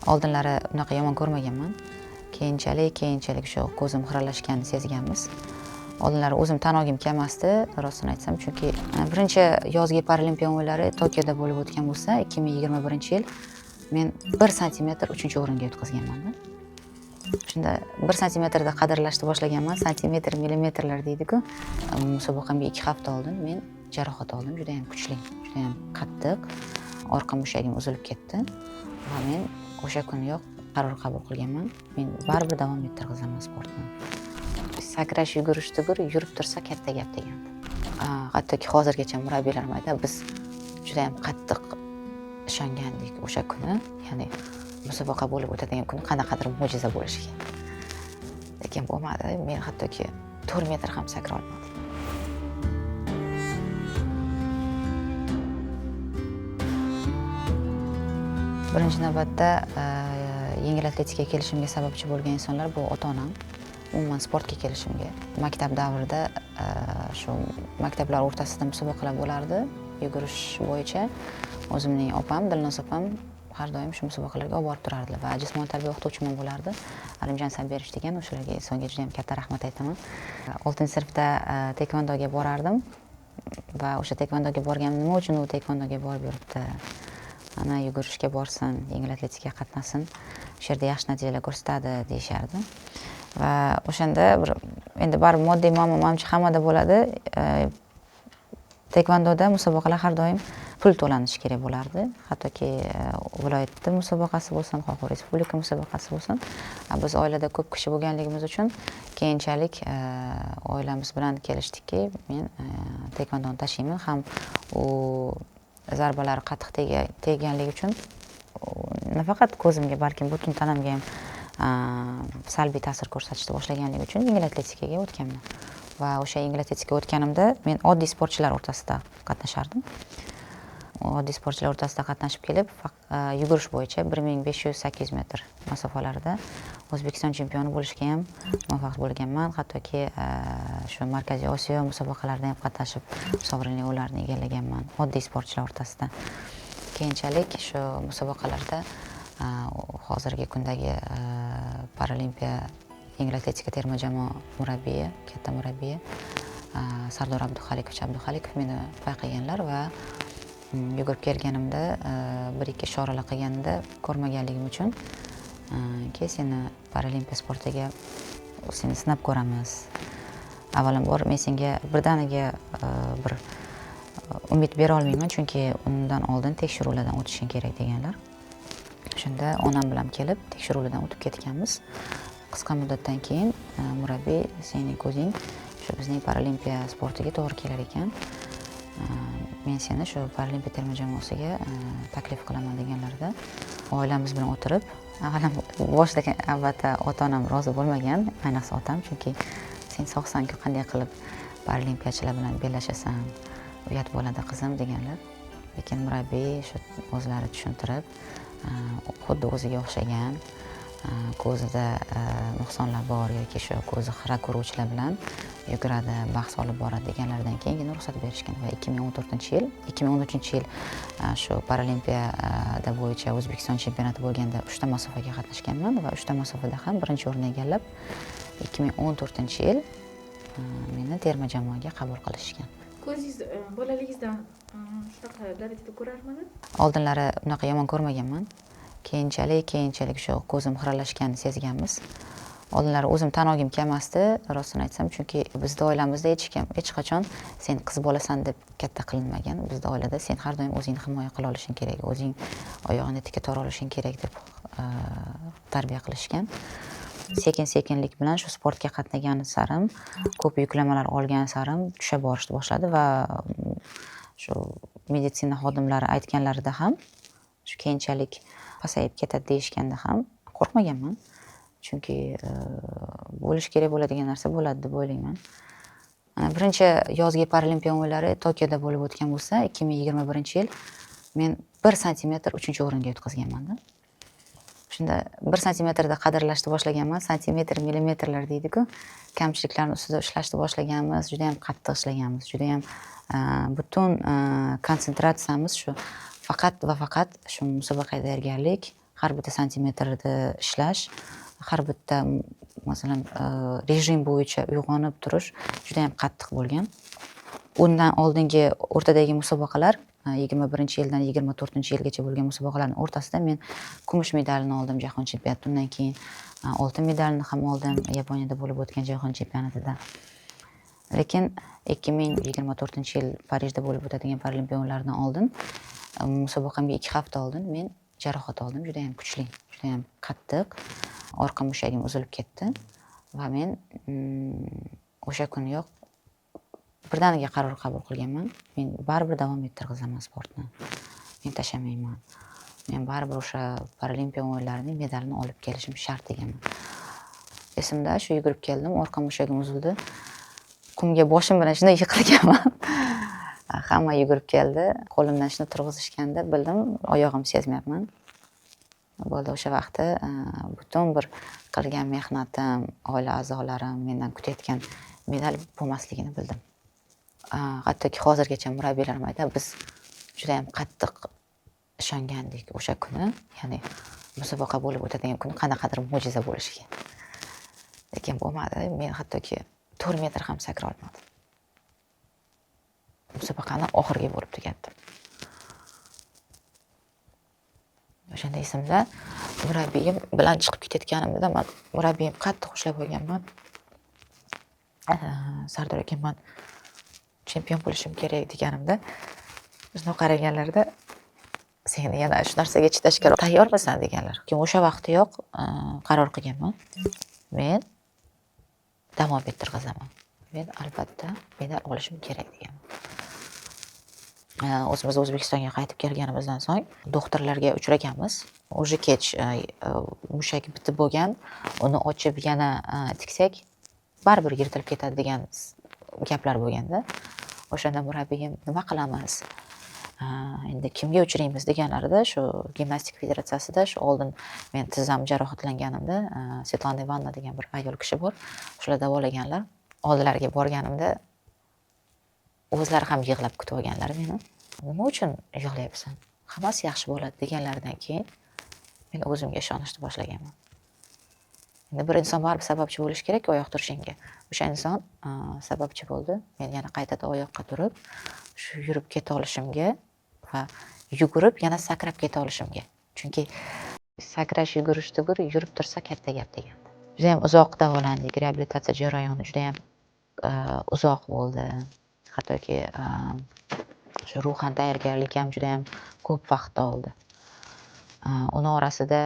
Oldinlari unaqa yomon ko'rmaganman. Keyinchalik shu ko'zim xiralashganini sezganmiz. Oldinlari o'zim tan olgim kelmasdi, rostini aytsam, chunki birinchi yozgi Paralimpiya o'yinlari Tokioda bo'lib o'tgan bo'lsa, 2021-yil men 1 santimetr 3-o'ringa yutqazganman-da. Shunda 1 santimetrda qadrlashni boshlaganman. Santimetr, millimetrlar deydi-ku. Musobaqamga 2 hafta oldin men jarohat oldim, juda ham kuchli, juda ham qattiq. Orqa mushagim uzilib ketdi va men o'sha kuniyoq qaror qabul qilganman. Men baribir davom ettirg'izaman sportni. Sakrash, yugurish tugul, yurib tursa katta gap degan. Hattoki hozirgacha murabbiylarim aytadi, biz juda ham qattiq ishongandik o'sha kuni, ya'ni musobaqa bo'lib o'tadigan kun qanaqadir mo'jiza bo'lishi kerak. Lekin bo'lmadi. Men hattoki 4 metr ham sakra olmadim. Birinchi navbatda yengil atletikaga kelishimga sababchi bo'lgan insonlar bu ota-onam. Umuman sportga kelishimga. Maktab davrida shu maktablar o'rtasida musobaqalar bo'lardi, yugurish bo'yicha. O'zimning opam, Dilnoz opam har doim shu musobaqalarga olib borib turardilar va jismoniy tarbiya o'qituvchim bo'lardi. Alimjon Saberish degan, o'shalarga songa juda ham katta rahmat aytaman. 6-sinfda taekvondoga borardim va o'sha taekvondoga borganim nima uchun u taekvondoga borib yuribdi? Ana yugurishga borsin, yengil atletikaga qatnasin, o'sha yerda yaxshi natijalar ko'rsatadi deyishardi. Va o'shanda endi baribir moddiy muammo hammada bo'ladi. Taekvondoda musobaqalar har doim pul to'lanishi kerak bo'lardi. Hattoki viloyatda musobaqasi bo'lsin, xalqaro respublika musobaqasi bo'lsin. Biz oilada ko'p kishi bo'lganligimiz uchun keyinchalik oilamiz bilan kelishdikki, men taekvondoni tashlayman. Ham u zarbalari qattiq tegganligi uchun nafaqat ko'zimga, balkim butun tanamga ham salbiy ta'sir ko'rsatishni boshlaganligi uchun yengil atletikaga o'tganman. Va o'sha yengil atletikaga o'tganimda men oddiy sportchilar o'rtasida qatnashardim. Oddiy sportchilar o'rtasida qatnashib kelib, yugurish bo'yicha 1500-800 metr masofalarida O'zbekiston chempioni bo'lishga ham muvaffaq bo'lganman. Hattoki shu Markaziy Osiyo musobaqalarida ham qatnashib, sovrinli o'rinlarni egallaganman oddiy sportchilar o'rtasida. Keyinchalik shu musobaqalarda hozirgi kundagi Paralimpiya yengil atletika terma jamoa murabbiyi, katta murabbiyi Sardor Abduxalikov meni payqaganlar va yugurib kelganimda 1-2 ishoralar qilganida ko'rmaganligim uchun keyin seni Paralimpiya sportiga seni sinab ko'ramiz. Avvalambor men senga birdaniga bir umid bera olmayman, chunki undan oldin tekshiruvlardan o'tishing kerak deganlar. Shunda onam bilan kelib tekshiruvlardan o'tib ketganmiz. Qisqa muddatdan keyin murabbiy sening ko'zing shu bizning Paralimpiya sportiga to'g'ri kelar ekan. Men seni shu Paralimpiya terma jamoasiga taklif qilaman deganlarda oilamiz bilan o'tirib, boshida albatta ota-onam rozi bo'lmagan, ayniqsa otam, chunki sen sog'san-ku qanday qilib paralimpiyachilar bilan bellashasan, uyat bo'ladi qizim deganlar. Lekin murabbiy shu o'zlari tushuntirib, xuddi o'ziga o'xshagan ko'zida nuqsonlar bor yoki shu ko'zi xira ko'ruvchilar bilan yuguradi, bahs olib boradi deganlardan keyingina ruxsat berishgan va 2013-yil shu Paralimpiyada bo'yicha O'zbekiston chempionati bo'lganda 3 ta masofaga qatnashganman va 3 ta masofada ham birinchi o'rinni egallab 2014-yil meni terma jamoaga qabul qilishgan. Ko'zingiz bolaligingizdan shunaqa darajada ko'rarmidi? Oldinlari unaqa yomon ko'rmaganman. Keyinchalik shu ko'zim xiralashganini sezganmiz. Oldinlari o'zim tan olgim kelmasdi, rostini aytsam, chunki bizda oilamizda hech qachon sen qiz bolasan deb katta qilinmagan. Bizda oilada sen har doim o'zingni himoya qila olishing kerak, o'zing oyog'ini tika tora olishing kerak deb tarbiya qilishgan. Sekin-sekinlik bilan shu sportga qatnagan sarim, ko'p yuklamalar olgan sarim tusha borishni boshladi va shu meditsina xodimlari aytganlarida ham shu keyinchalik pasayib ketadi deyishganda ham qo'rqmaganman. Chunki bo'lish kerak bo'ladigan narsa bo'ladi deb o'ylayman. Birinchi yozgi Paralimpiya o'yinlari Tokioda bo'lib o'tgan bo'lsa, 2021-yil men 1 santimetr 3-o'ringa yutqazganman-da. Shunda 1 santimetrda qadrlashni boshlaganman. Santimetr, millimetrlar deydi-ku. Kamchiliklarni ustida ishlashni boshlaganmiz, juda ham qattiq ishlaganmiz, juda ham butun konsentratsiyamiz shu faqat va faqat shu musobaqaga tayyorgarlik, har bitta santimetrda ishlash, har bitta masalan rejim bo'yicha uyg'onib turish juda ham qattiq bo'lgan. Undan oldingi o'rtadagi musobaqalar 21-yildan 24-yilgacha bo'lgan musobaqalarning o'rtasida men kumush medalni oldim jahon chempionatida. Undan keyin oltin medalni ham oldim Yaponiyada bo'lib o'tgan jahon chempionatida. Lekin 2024-yil Parijda bo'lib o'tadigan Paralimpiya o'yinlaridan oldin musobaqamga 2 hafta oldin men jarohat oldim, juda ham kuchli, juda ham qattiq. Orqa mushagim uzilib ketdi va men o'sha kuniyoq birdaniga qaror qabul qilganman. Men baribir davom ettirg'izaman sportni. Men tashamayman. Men baribir o'sha Paralimpiya o'yinlarining medalini olib kelishim shart deganman. Esimda shu yugurib keldim, orqa mushagim uzildi. Qumga boshim bilan shunday yiqilganman. Hamma yugurib keldi. Qo'limdan shuni turg'izishganda bildim, oyog'im sezmayapman. Bo'ldi o'sha vaqtda butun bir qilgan mehnatim, oila a'zolarim mendan kutayotgan medal bo'lmasligini bildim. Hattoki hozirgacha murabbiylarim aytadi, biz juda ham qattiq ishongandik o'sha kuni, ya'ni musobaqa bo'lib o'tadigan kun qanaqadir mo'jiza bo'lishiga. Lekin bo'lmadi. Men hattoki 4 metr ham sakra olmadim. Musobaqani oxirgi bo'lib tugatdim. O'shanda esimda murabbiyim bilan chiqib ketayotganimda men murabbiyim qattiq ushlab olganman. Sardor aka, men chempion bo'lishim kerak deganimda, shuni qaraganlarda sen yana shu narsaga chidashga tayyormisan deganlar. Keyin o'sha vaqtiyoq qaror qilganman. Men davom ettirg'izaman. Men albatta medal olishim kerak deganman. O'zimiz O'zbekistonga qaytib kelganimizdan so'ng doktorlarga uchraganmiz. O'sha kech mushak bitib bo'lgan, uni ochib yana tiksak baribir yirtilib ketadi degan gaplar bo'lganda, o'shanda murabbiyim nima qilamiz? Endi kimga uchraymiz deganlarida, shu gimnastika federatsiyasida shu oldin men tizzam jarohatlanganimda Svetlana Ivanna degan bir ayol kishi bor. Shular davolaganlar. Oldilariga borganimda o'zlari ham yig'lab kutib olganlar meni. Nima uchun yig'layapsan? Hammasi yaxshi bo'ladi deganlaridan keyin men o'zimga ishonishni boshlaganman. Endi bir inson baribir sababchi bo'lishi kerak oyoq turishiga. O'sha inson sababchi bo'ldi. Men yana qaytadan oyoqqa turib, shu yurib keta olishimga va yugurib yana sakrab keta olishimga. Chunki sakrash, yugurish tugur, yurib tursa katta gap degan. Juda ham uzoq davolandik. Reabilitatsiya jarayoni juda ham uzoq bo'ldi. Hattoki shu ruhan tayyorgarlik ham juda ham ko'p vaqt oldi. Uning orasida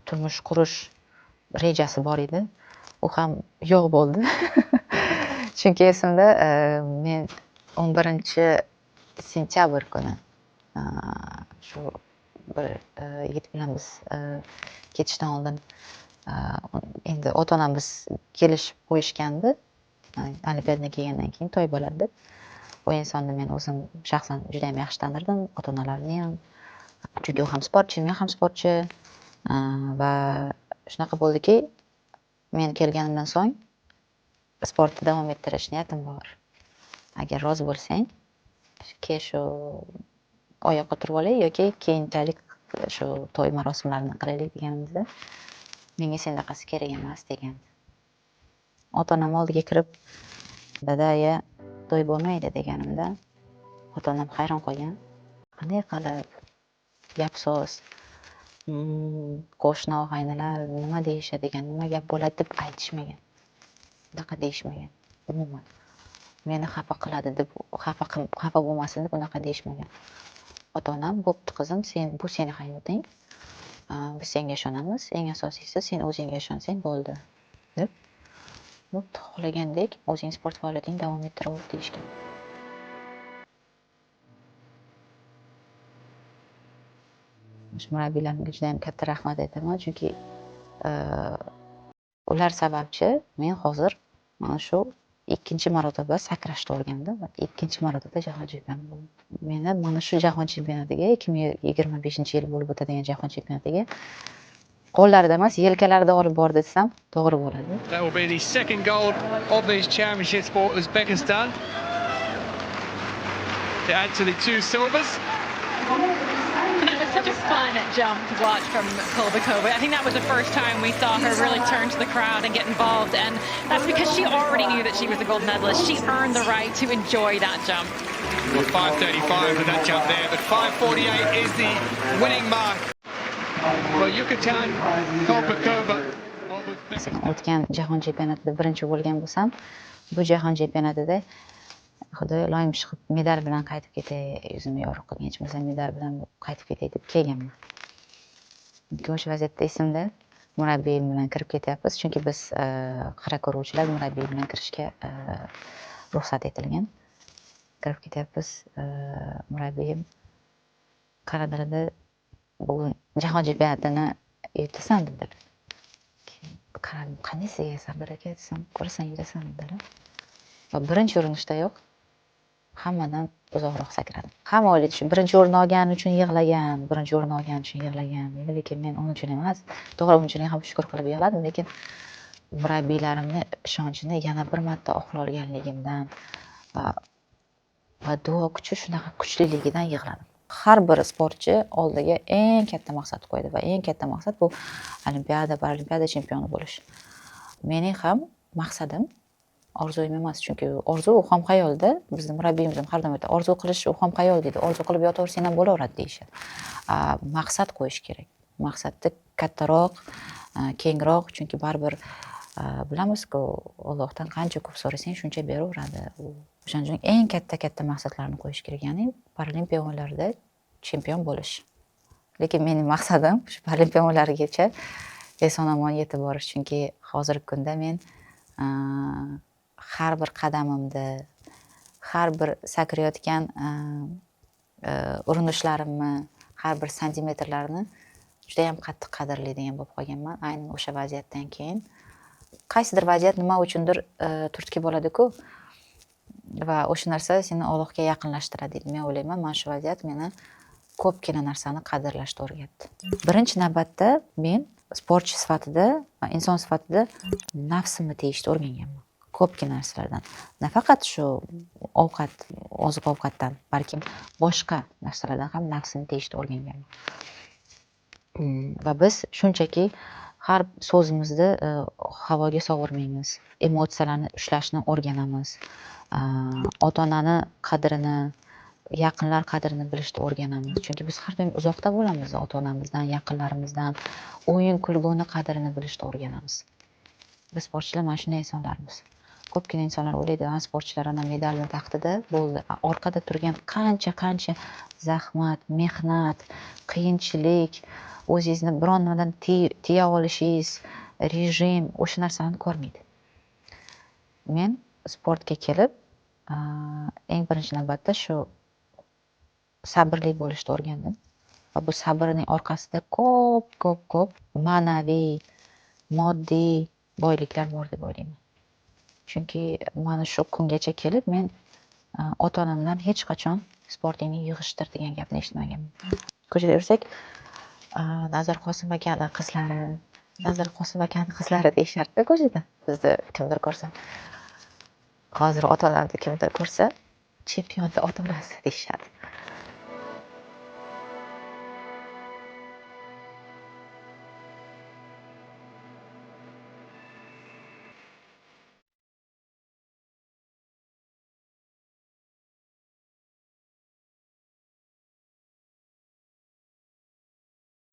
turmush qurish rejasi bor edi. U ham yo'q bo'ldi. Chunki esimda men 11-sentyabr kuni shu bir yigit bilan biz ketishdan oldin endi ota-onamiz kelishib qo'yishgandi. Olimpiadadan kelgandan keyin to'y bo'ladi deb. Bu insonni men o'zim shaxsan juda ham yaxshi tanirdim, ota-onalarini ham. Chunki u ham sportchi, men ham sportchi. Va shunaqa bo'ldiki, men kelganimdan so'ng sportni davom ettirish niyatim bor. Agar rozi bo'lsang, shu oyoqqa turib olay yoki keyinchalik shu to'y marosimlarini qilaylik deganimizda, menga sendaqasi kerak emas degan. Ota-onam oldiga kirib, "Dada-ya, to'y bo'lmaydi" deganimda, ota-onam hayron qolgan. Qanday qilib gap so'z, qo'shni og'aynilar nima deyishadigan, nima gap bo'ladi deb aytishmagan. Unaqa deyishmagan. Umuman. Meni xafa qiladi deb, xafa bo'lmasin deb unaqa deyishmagan. Ota-onam, "Bo'pti qizim, bu sening hayoting. Biz senga ishonamiz. Eng asosiysi sen o'zingga ishonsang bo'ldi" deb. Bo'pti, xohlagandek o'zing sport faoliyatingni davom ettiraver deyishgan. Murabbiylarimga juda ham katta rahmat aytaman, chunki ular sababchi men hozir mana shu 2-marotaba sakrashni o'rgandim va 2-marotaba jahon chempioni bo'ldim. Meni mana shu jahon chempionatiga 2025-yil bo'lib o'tadigan jahon chempionatiga qo'llarida emas, yelkalarida olib bordi desam to'g'ri bo'ladi. That will be the second gold of these championships for Uzbekistan to add to the 2 silvers. Just fine. fun jump to watch from Kolbakova. I think that was the first time we saw her really turn to the crowd and get involved, and that's because she already knew that she was a gold medalist. She earned the right to enjoy that jump. Well, 5:35 with that jump there, but 5:48 is the winning mark. Well, Yucatan Kolbakova. O'tgan jahon chempionatida birinchi bo'lgan bo'lsam, bu jahon chempionatida xudo iloyim chiqib medal bilan qaytib ketay, yuzimni yorug' qilgan hech bo'lmasa medal bilan qaytib ketay deb kelganman. O'sha vaziyatda esimda murabbiyim bilan kirib ketyapmiz, chunki biz qara ko'ruvchilar murabbiy bilan kirishga ruxsat etilgan. Kirib ketyapmiz, murabbiyim qaradilarda bugun jahon chempionatini yutasan dedilar. Qaradim, qanday segasan aka desam, ko'rasan yutasan dedilar. Va birinchi urinishdayoq hammadan uzoqroq sakradim. Hamma o'ylaydi shu birinchi o'rin olgani uchun yig'lagan, birinchi o'rin olgani uchun yig'lagan. Lekin men uning uchun emas, to'g'ri uning uchun ham shukr qilib yig'ladim, lekin murabbiylarimni ishonchini yana bir marta oqlolganligimdan va duo kuchi shunaqa kuchliligidan yig'ladim. Har bir sportchi oldiga eng katta maqsad qo'ydi va eng katta maqsad bu olimpiada, paralimpiada chempioni bo'lish. Mening ham maqsadim orzuim emas, chunki orzu u ham xayolda. Bizning murabbiyimiz ham har doim aytadi, orzu qilish u ham xayol deydi. Orzu qilib yotaversang ham bo'laveradi deyishadi. Maqsad qo'yish kerak. Maqsadni kattaroq, kengroq, chunki baribir bilamiz-ku, Allohdan qancha ko'p so'rasang, shuncha beraveradi. O'shaning uchun eng katta maqsadlarni qo'yish kerak. Ya'ni paralimpiya o'yinlarida chempion bo'lish. Lekin mening maqsadim shu paralimpiya o'yinlarigacha eson-omon yetib borish, chunki hozirgi kunda men har bir qadamimda, har bir sakrayotgan urinishlarimni, har bir santimetrlarni juda ham qattiq qadrlaydigan bo'lib qolganman. Aynan o'sha vaziyatdan keyin qaysidir vaziyat nima uchundir turtki bo'ladi-ku va o'sha narsa seni Allohga yaqinlashtiradi deb men o'ylayman. Mana shu vaziyat meni ko'pgina narsani qadrlashga o'rgatdi. Birinchi navbatda men sportchi sifatida va inson sifatida nafsimni tiyishni o'rganganman. Ko'pgina narsalardan. Nafaqat shu ovqat, oziq-ovqatdan, balkim boshqa narsalardan ham nafsimni tiyishni o'rganganman. Va biz shunchaki har so'zimizda havoga sovurmaymiz. Emotsiyalarni ushlashni o'rganamiz. Ota-onani qadrini, yaqinlar qadrini bilishni o'rganamiz. Chunki biz har doim uzoqda bo'lamiz ota-onamizdan, yaqinlarimizdan. O'yin kulguni qadrini bilishni o'rganamiz. Biz sportchilar mana shunday insonlarmiz. Ko'pgina insonlar o'ylaydi, sportchilar ana medalni taqdida bo'ldi. Orqada turgan qancha zahmat, mehnat, qiyinchilik, o'zingizni biron nimadan tiya olishingiz, rejim, o'sha narsalarni ko'rmaydi. Men sportga kelib, eng birinchi navbatda shu sabrli bo'lishni o'rgandim. Va bu sabrning orqasida ko'p ma'naviy, moddiy boyliklar bor deb o'ylayman. Chunki mana shu kungacha kelib men ota-onamdan hech qachon sportingni yig'ishtir degan gapni eshitmaganman. Ko'chada yursak, Nazar Qosim akani qizlari deyishardi ko'chada. Bizni kimdir ko'rsa, hozir ota-onamni kimdir ko'rsa, chempionda ota-onasi deyishadi.